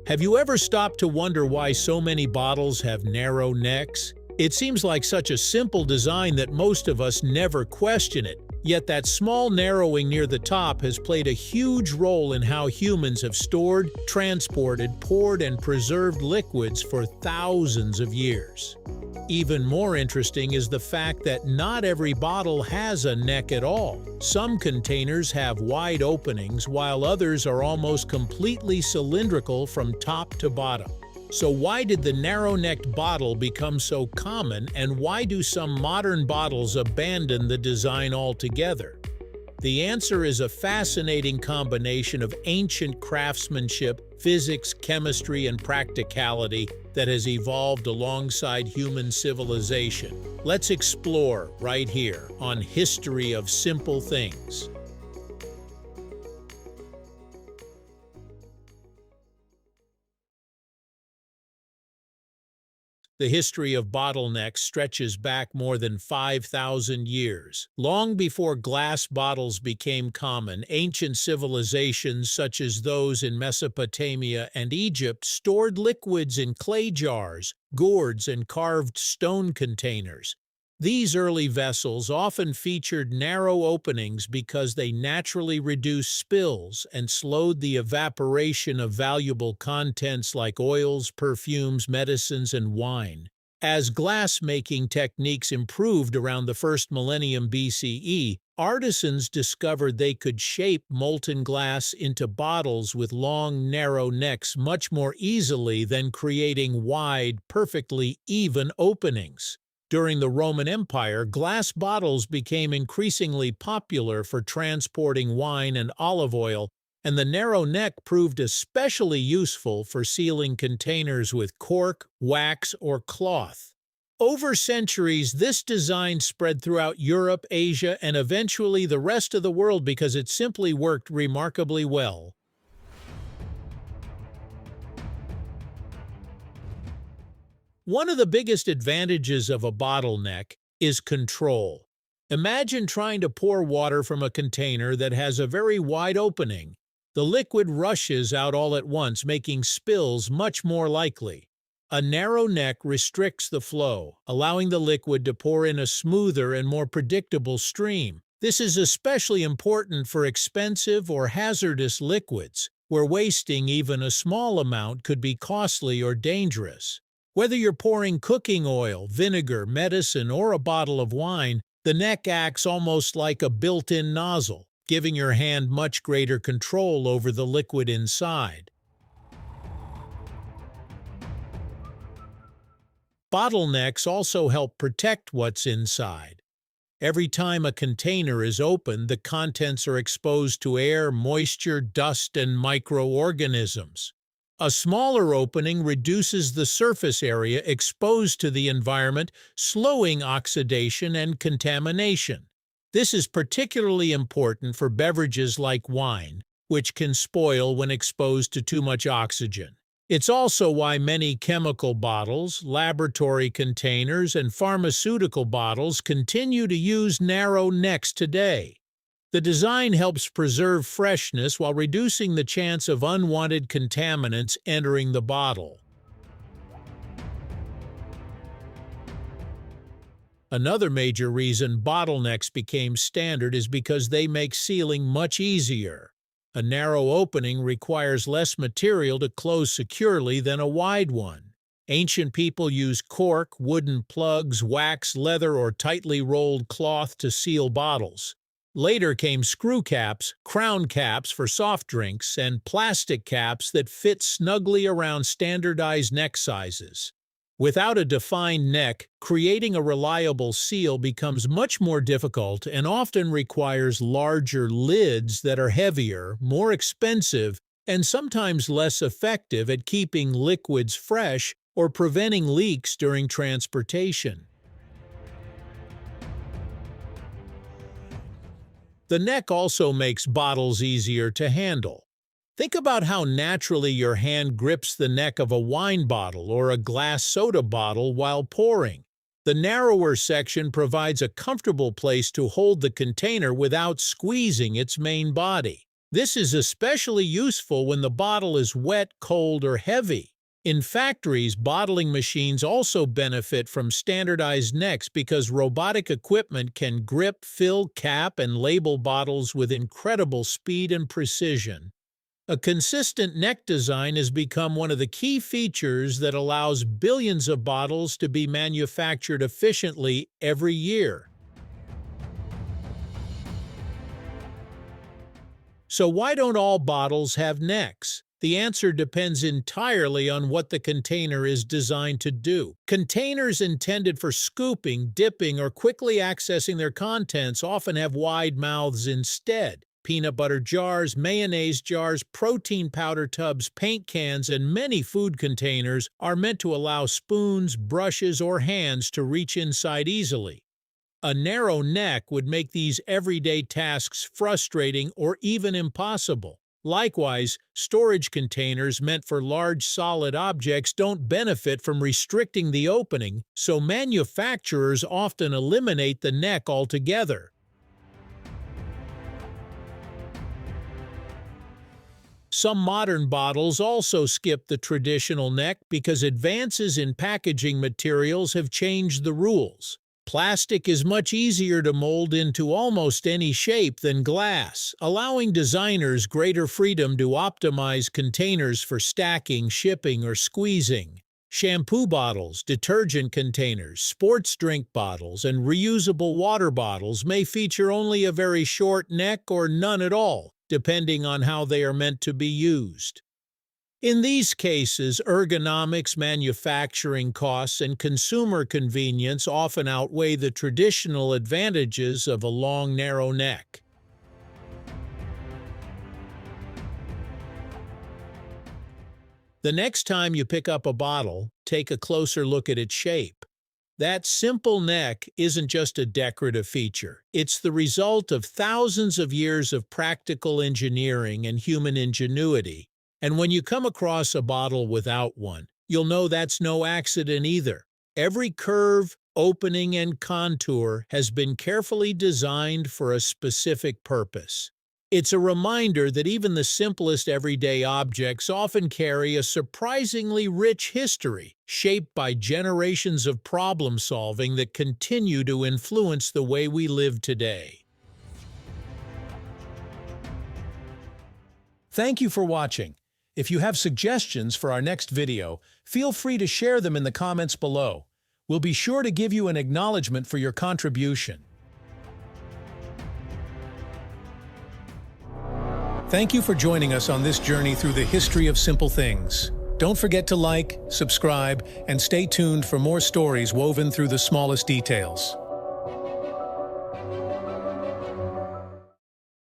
Have you ever stopped to wonder why so many bottles have narrow necks? It seems like such a simple design that most of us never question it, yet that small narrowing near the top has played a huge role in how humans have stored, transported, poured, and preserved liquids for thousands of years. Even more interesting is the fact that not every bottle has a neck at all. Some containers have wide openings, while others are almost completely cylindrical from top to bottom. So why did the narrow-necked bottle become so common, and why do some modern bottles abandon the design altogether? The answer is a fascinating combination of ancient craftsmanship, physics, chemistry, and practicality that has evolved alongside human civilization. Let's explore right here on History of Simple Things. The history of bottlenecks stretches back more than 5,000 years. Long before glass bottles became common, ancient civilizations such as those in Mesopotamia and Egypt stored liquids in clay jars, gourds, and carved stone containers. These early vessels often featured narrow openings because they naturally reduced spills and slowed the evaporation of valuable contents like oils, perfumes, medicines, and wine. As glass-making techniques improved around the first millennium BCE, artisans discovered they could shape molten glass into bottles with long, narrow necks much more easily than creating wide, perfectly even openings. During the Roman Empire, glass bottles became increasingly popular for transporting wine and olive oil, and the narrow neck proved especially useful for sealing containers with cork, wax, or cloth. Over centuries, this design spread throughout Europe, Asia, and eventually the rest of the world because it simply worked remarkably well. One of the biggest advantages of a bottleneck is control. Imagine trying to pour water from a container that has a very wide opening. The liquid rushes out all at once, making spills much more likely. A narrow neck restricts the flow, allowing the liquid to pour in a smoother and more predictable stream. This is especially important for expensive or hazardous liquids, where wasting even a small amount could be costly or dangerous. Whether you're pouring cooking oil, vinegar, medicine, or a bottle of wine, the neck acts almost like a built-in nozzle, giving your hand much greater control over the liquid inside. Bottlenecks also help protect what's inside. Every time a container is opened, the contents are exposed to air, moisture, dust, and microorganisms. A smaller opening reduces the surface area exposed to the environment, slowing oxidation and contamination. This is particularly important for beverages like wine, which can spoil when exposed to too much oxygen. It's also why many chemical bottles, laboratory containers, and pharmaceutical bottles continue to use narrow necks today. The design helps preserve freshness while reducing the chance of unwanted contaminants entering the bottle. Another major reason bottlenecks became standard is because they make sealing much easier. A narrow opening requires less material to close securely than a wide one. Ancient people used cork, wooden plugs, wax, leather, or tightly rolled cloth to seal bottles. Later came screw caps, crown caps for soft drinks, and plastic caps that fit snugly around standardized neck sizes. Without a defined neck, creating a reliable seal becomes much more difficult and often requires larger lids that are heavier, more expensive, and sometimes less effective at keeping liquids fresh or preventing leaks during transportation. The neck also makes bottles easier to handle. Think about how naturally your hand grips the neck of a wine bottle or a glass soda bottle while pouring. The narrower section provides a comfortable place to hold the container without squeezing its main body. This is especially useful when the bottle is wet, cold, or heavy. In factories, bottling machines also benefit from standardized necks because robotic equipment can grip, fill, cap, and label bottles with incredible speed and precision. A consistent neck design has become one of the key features that allows billions of bottles to be manufactured efficiently every year. So why don't all bottles have necks? The answer depends entirely on what the container is designed to do. Containers intended for scooping, dipping, or quickly accessing their contents often have wide mouths instead. Peanut butter jars, mayonnaise jars, protein powder tubs, paint cans, and many food containers are meant to allow spoons, brushes, or hands to reach inside easily. A narrow neck would make these everyday tasks frustrating or even impossible. Likewise, storage containers meant for large solid objects don't benefit from restricting the opening, so manufacturers often eliminate the neck altogether. Some modern bottles also skip the traditional neck because advances in packaging materials have changed the rules. Plastic is much easier to mold into almost any shape than glass, allowing designers greater freedom to optimize containers for stacking, shipping, or squeezing. Shampoo bottles, detergent containers, sports drink bottles, and reusable water bottles may feature only a very short neck or none at all, depending on how they are meant to be used. In these cases, ergonomics, manufacturing costs, and consumer convenience often outweigh the traditional advantages of a long, narrow neck. The next time you pick up a bottle, take a closer look at its shape. That simple neck isn't just a decorative feature. It's the result of thousands of years of practical engineering and human ingenuity. And when you come across a bottle without one, you'll know that's no accident either. Every curve, opening, and contour has been carefully designed for a specific purpose. It's a reminder that even the simplest everyday objects often carry a surprisingly rich history, shaped by generations of problem-solving that continue to influence the way we live today. Thank you for watching. If you have suggestions for our next video, feel free to share them in the comments below. We'll be sure to give you an acknowledgement for your contribution. Thank you for joining us on this journey through the history of simple things. Don't forget to like, subscribe, and stay tuned for more stories woven through the smallest details.